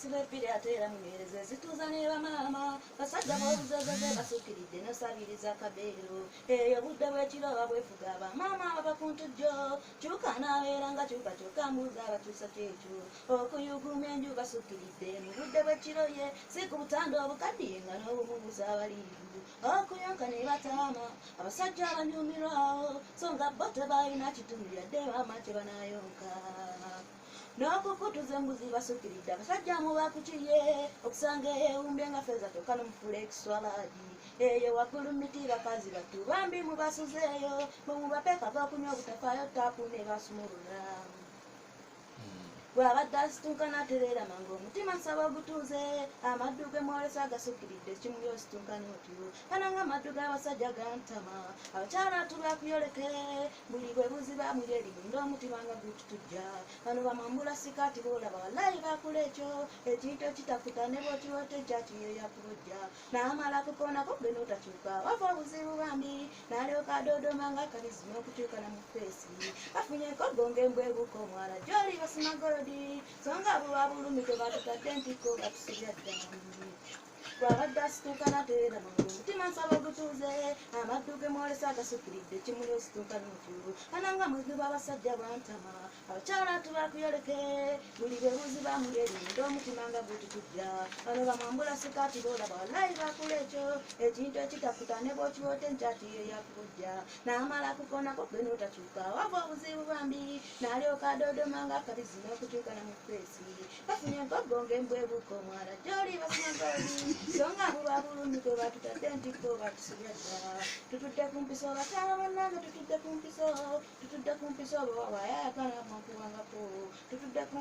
sibe pili atera munyereze zituzane bamama basajja b'obuzazaze basukkiridde nosabiriza kabeero eyo budde bw'ekiro babwefuga bamama baba ku ntujjo kyuka n'abeera nga kyuka mbuuza abakyusa kyekyo okuyuguma enju basukkiridde mu budde bw'ekiro ye si ku butanda obukaddiye nga n'obumubuza abaliivu okuyonka ne bataama abasajja abanyumirwawo so nga bo tebalina kitundu yadde maama kye banayonka n'okukutuza embuzi basukkiridde abasajja mubakukiye okusanga eyeewumbye nga feza kyokka n'omufuula ekiswalaadi eyo waggulu miti bakazi battu bambi mubasuzeeyo bwe mubapeeka b'okunywa obutafaayo taapu ne basumulula bw'abadde asitunkana atereera mangu omutima nsaba ogutuuze amaddu ge mwolesa agasukkiridde kimuli ositunkana otyo kana ng'amaddu g'abasajja gantama abakyala tubakuyoleke buli bwe buziba muli eririnda omutima nga gututujja bano bamambula sikaati boolaba wallayi bakula ekyo ekintu ekitakuta ne bw'okiwota ekyakiyo yakubojja n'amala kukoonako gwe n'otakyuka wava obuzibu bambi n'alyoka adoodoma ng'akalizima okukyukana mu feesi bafunye ekoggo ng'embwebuuka omwala gy'oli basimagolo songa abo babulumi tebatutadde ntikko batusibya ddamu bw'abadde asitunkana atereera mangu omutima nsaba ogutuuze amaddu ge mwolesa agasukkiridde kimuli ositunkana otyo kana nga muzibu abasajja bwantama abakyala tubakuyoleke buli bwe buziba muli erinda omutima nga gututujja bano bamwambula sikaati boolaba wallayi bakula ekyo ekintu ekitakuta ne bw'okiwota enkyatiyo yakubojja n'amala kukoonako gwe n'otakyuka wava obuzibu bambi n'alyoka adoodoma ng'akalizima okukyukana mu feesi bafunye enkoggo ng'embwebuuka omwala gy'oli basimagoli songa abo babulumi gwe batutadde ntikko batusibya dda tutudde ku mpiso bakyala bannange tutudde ku mpiso obawawaayayakana mwankubangako tutudde ku